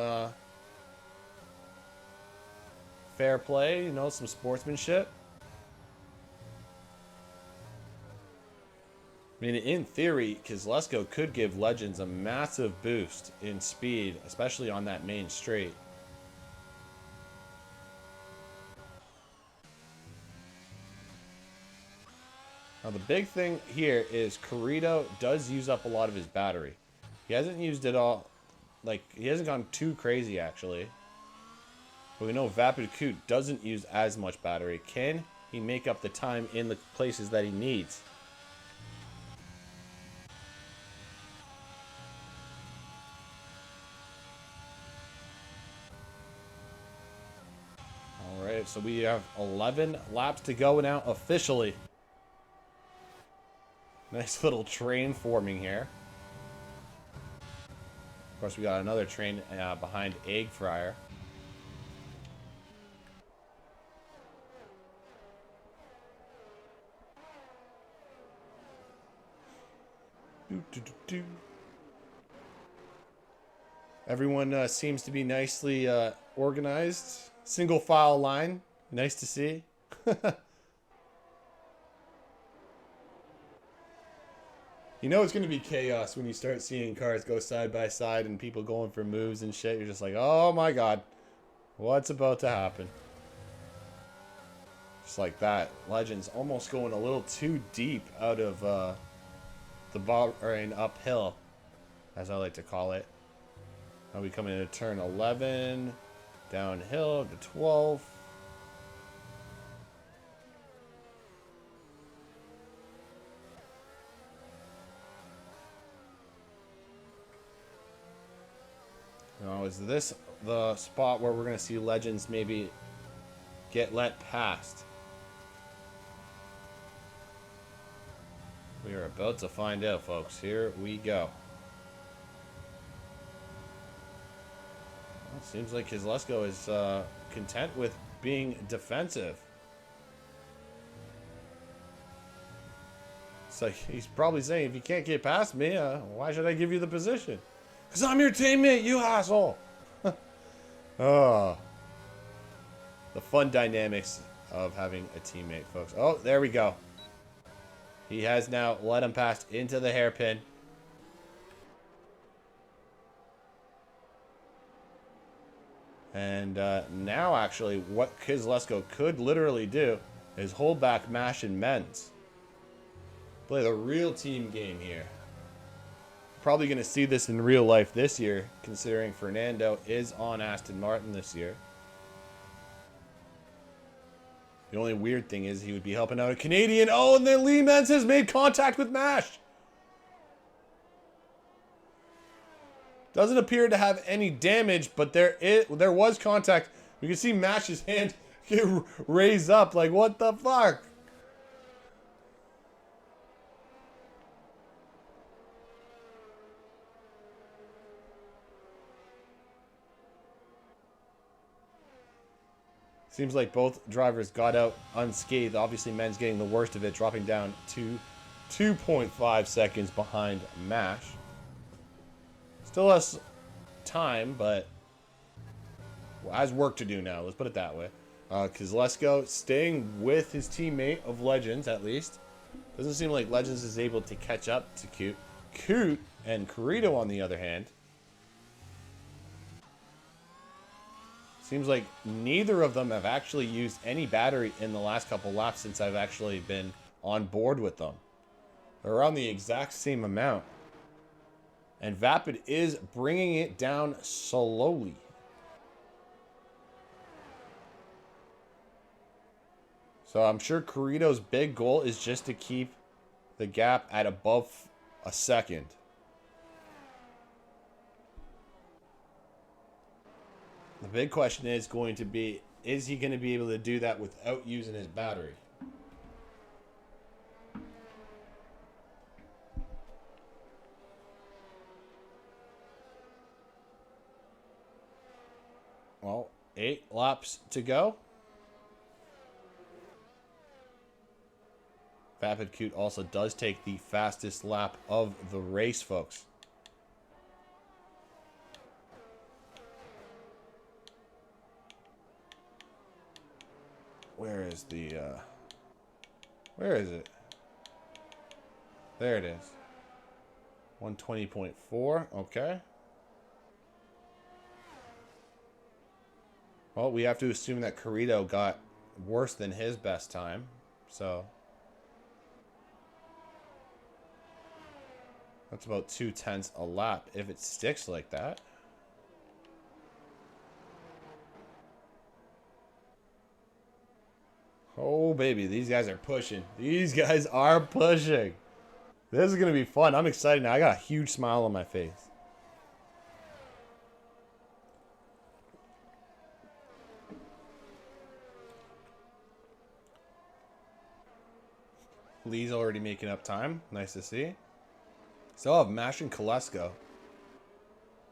A: fair play, you know, some sportsmanship? I mean, in theory, Kozlesko could give Legends a massive boost in speed, especially on that main straight. Now, the big thing here is Corrido does use up a lot of his battery. He hasn't used it all, like, he hasn't gone too crazy, actually. But we know Vapid Coot doesn't use as much battery. Can he make up the time in the places that he needs? Alright, so we have 11 laps to go now, officially. Nice little train forming here. Of course, we got another train behind Egg Fryer. Everyone seems to be nicely organized. Single file line. Nice to see. You know it's going to be chaos when you start seeing cars go side by side and people going for moves and shit. You're just like, oh my god. What's about to happen? Just like that. Legends almost going a little too deep out of the Bahrain uphill, as I like to call it. Now we come into turn 11, downhill to 12. Now, is this the spot where we're going to see Legends maybe get let past? We are about to find out, folks. Here we go. Well, it seems like Kozlowski is content with being defensive. So he's probably saying, if you can't get past me, why should I give you the position? Because I'm your teammate, you asshole. Oh. The fun dynamics of having a teammate, folks. Oh, there we go. He has now let him pass into the hairpin. And now, actually, what Kozlowski could literally do is hold back Mash and Menz. Play the real team game here. Probably going to see this in real life this year, considering Fernando is on Aston Martin this year. The only weird thing is he would be helping out a Canadian. Oh, and then Lee Menz has made contact with Mash. Doesn't appear to have any damage, but there was contact. We can see Mash's hand get raised up. Like, what the fuck? Seems like both drivers got out unscathed. Obviously, Menz getting the worst of it, dropping down to 2.5 seconds behind Mash. Still has time, but has work to do now. Let's put it that way. Kozlowski staying with his teammate of Legends, at least. Doesn't seem like Legends is able to catch up to Coot. Coot and Corrido, on the other hand, seems like neither of them have actually used any battery in the last couple laps since I've actually been on board with them. They're around the exact same amount. And Vapid is bringing it down slowly. So I'm sure Corrido's big goal is just to keep the gap at above a second. The big question is going to be, is he going to be able to do that without using his battery? Well, 8 laps to go. Vapid Coot also does take the fastest lap of the race, folks. Where is the, where is it? There it is. 120.4, okay. Well, we have to assume that Corrido got worse than his best time, so that's about 0.2 a lap if it sticks like that. Oh, baby, these guys are pushing. These guys are pushing. This is going to be fun. I'm excited now. I got a huge smile on my face. Lee's already making up time. Nice to see. Still have Mash and Kozlowski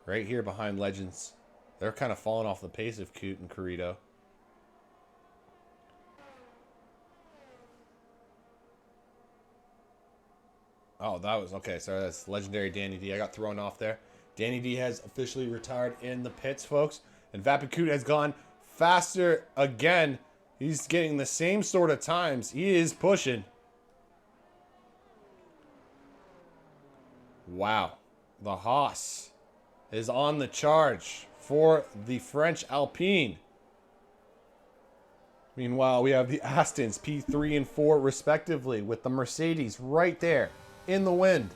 A: right here behind Legends. They're kind of falling off the pace of Coot and Corrido. Oh, that was okay. Sorry, that's legendary Danny D. I got thrown off there. Danny D has officially retired in the pits, folks. And Vapid Coot has gone faster again. He's getting the same sort of times. He is pushing. Wow. The Haas is on the charge for the French Alpine. Meanwhile, we have the Astons P3 and 4 respectively, with the Mercedes right there in the wind.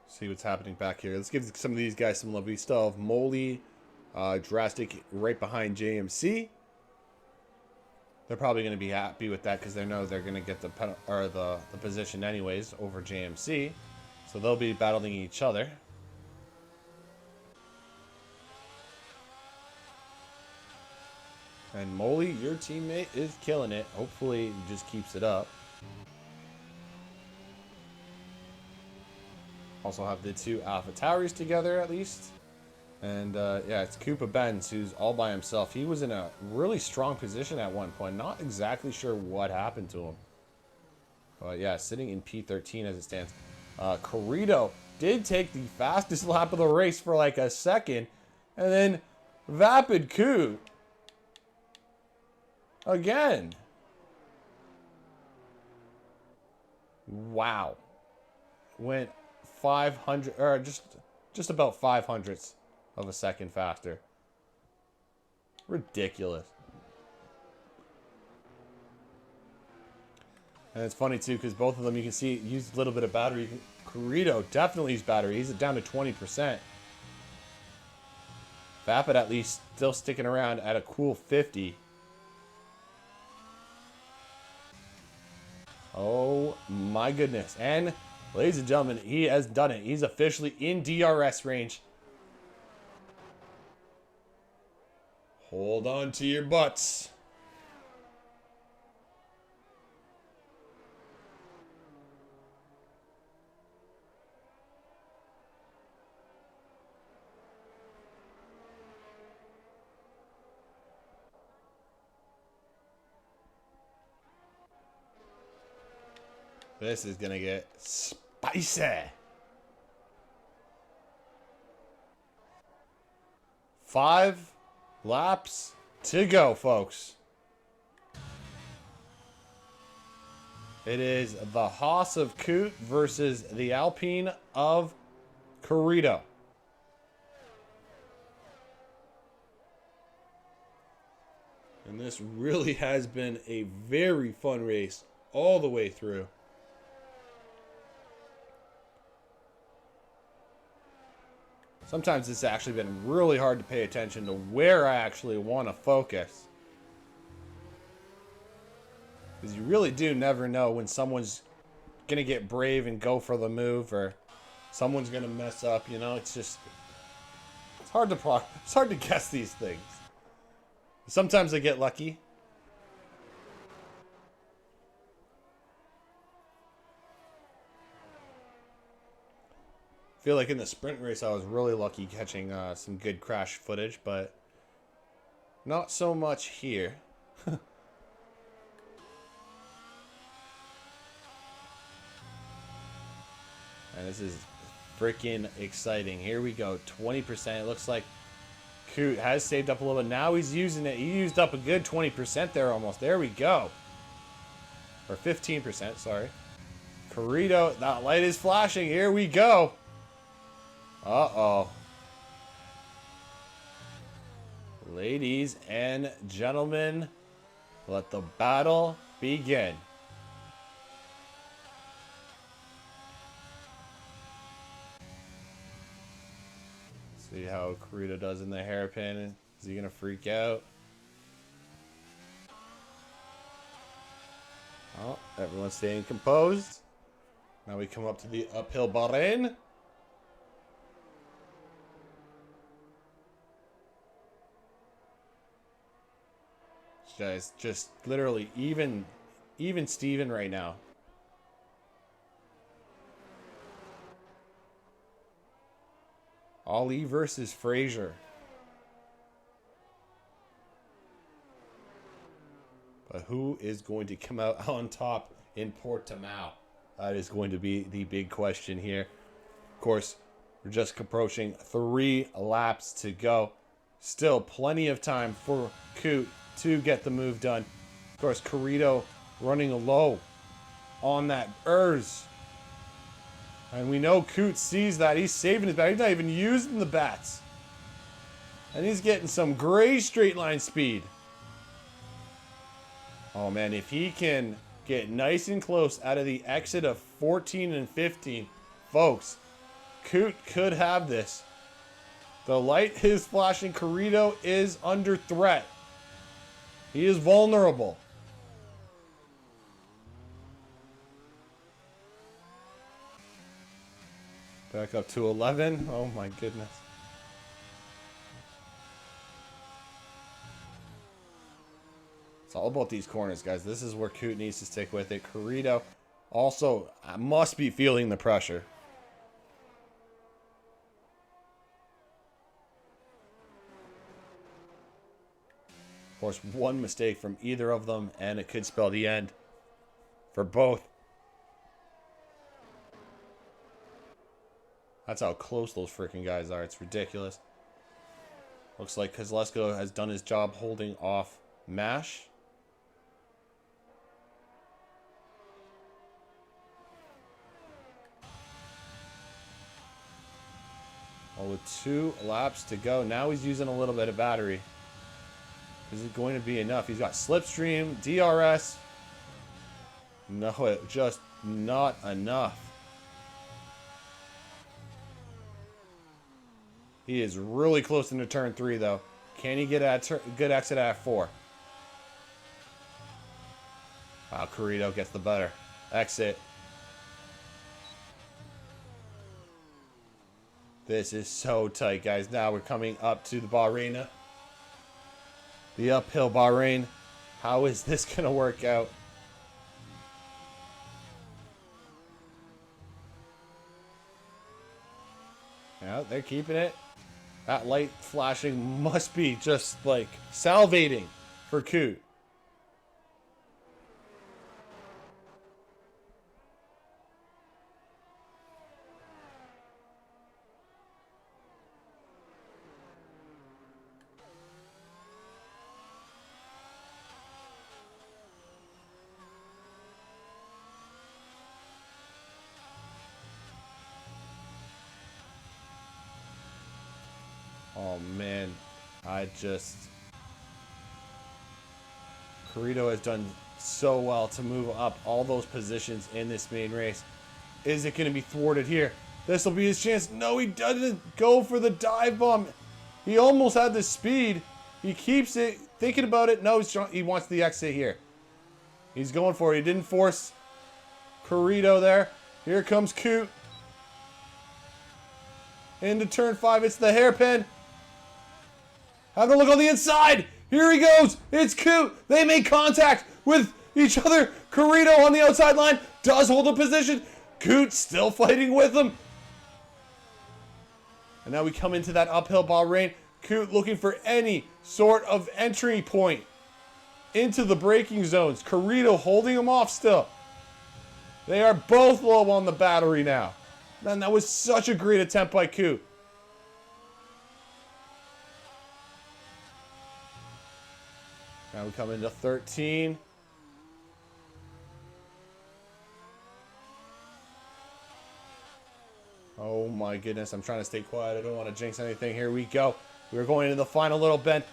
A: See what's happening back here. Let's give some of these guys some love. We still have Molly, Drastic right behind JMC. They're probably going to be happy with that because they know they're going to get the position anyways over JMC. So they'll be battling each other. And Molly, your teammate, is killing it. Hopefully, he just keeps it up. Also have the two Alpha Tauris together at least. And yeah, it's Koopa Benz who's all by himself. He was in a really strong position at one point. Not exactly sure what happened to him. But yeah, sitting in P13 as it stands. Corrido did take the fastest lap of the race for like a second. And then Vapid Coot again. Wow. Went 500 or just about 500ths of a second faster. Ridiculous. And it's funny too because both of them you can see used a little bit of battery. Corrido definitely used battery. He's down to 20%. Vapid at least still sticking around at a cool 50. Oh my goodness. And ladies and gentlemen, he has done it. He's officially in DRS range. Hold on to your butts. This is gonna get spicy. 5 laps to go, folks. It is the Haas of Coot versus the Alpine of Corrido. And this really has been a very fun race all the way through. Sometimes it's actually been really hard to pay attention to where I actually want to focus. Because you really do never know when someone's going to get brave and go for the move or someone's going to mess up, you know? It's just, it's hard to guess these things. Sometimes I get lucky. I feel like in the sprint race I was really lucky catching some good crash footage, but not so much here. And this is freaking exciting. Here we go, 20%. It looks like Coot has saved up a little bit. Now he's using it. He used up a good 20% there almost. There we go. Or 15%, sorry. Corrido, that light is flashing. Here we go. Uh-oh. Ladies and gentlemen, let the battle begin. See how Corrido does in the hairpin. Is he going to freak out? Oh, everyone's staying composed. Now we come up to the uphill Bahrain. Guys, just literally even Steven right now. Ali versus Frazier. But who is going to come out on top in Portimao? That is going to be the big question here. Of course, we're just approaching 3 laps to go. Still plenty of time for Coot to get the move done. Of course, Corrido running low on that ERS. And we know Coot sees that. He's saving his bat. He's not even using the bats. And he's getting some great straight line speed. Oh man, if he can get nice and close out of the exit of 14 and 15, folks, Coot could have this. The light is flashing. Carrito is under threat. He is vulnerable. Back up to 11. Oh my goodness. It's all about these corners, guys. This is where Coot needs to stick with it. Carrito also must be feeling the pressure. Of course, one mistake from either of them, and it could spell the end for both. That's how close those freaking guys are. It's ridiculous. Looks like Kozlesko has done his job holding off Mash. Well, with 2 laps to go, now he's using a little bit of battery. Is it going to be enough? He's got Slipstream, DRS. No, it just not enough. He is really close into turn 3, though. Can he get a good exit at 4? Wow, Carrito gets the better exit. This is so tight, guys. Now we're coming up to the Bahrain. The uphill Bahrain. How is this going to work out? Yeah, they're keeping it. That light flashing must be just like salivating for Coot. Oh man, Carrito has done so well to move up all those positions in this main race. Is it going to be thwarted here? This will be his chance. No, he doesn't go for the dive bomb. He almost had the speed. He keeps it, thinking about it. No, he wants the exit here. He's going for it. He didn't force Carrito there. Here comes Coot. Into turn 5. It's the hairpin. Have a look on the inside. Here he goes. It's Coot. They make contact with each other. Carrito on the outside line does hold a position. Coot still fighting with him. And now we come into that uphill Bahrain. Coot looking for any sort of entry point into the braking zones. Carrito holding him off still. They are both low on the battery now. Man, that was such a great attempt by Coot. Now we come into 13. Oh my goodness, I'm trying to stay quiet. I don't want to jinx anything. Here we go. We're going into the final little bend.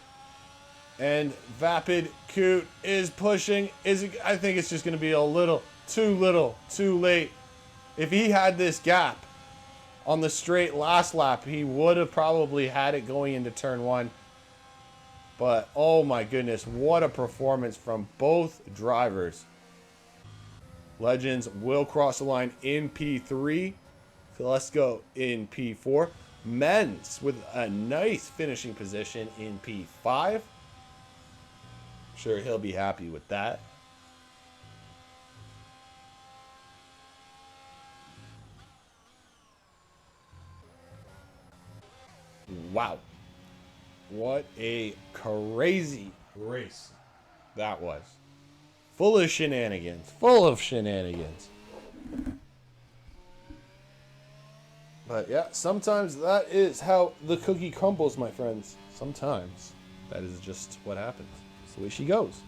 A: And Vapid Coot is pushing. I think it's just going to be a little, too late. If he had this gap on the straight last lap, he would have probably had it going into turn 1. But, oh my goodness, what a performance from both drivers. Legends will cross the line in P3. Kozlesko in P4. Men's with a nice finishing position in P5. I'm sure he'll be happy with that. Wow. What a crazy race that was. Full of shenanigans. Full of shenanigans. But yeah, sometimes that is how the cookie crumbles, my friends. Sometimes that is just what happens. It's the way she goes.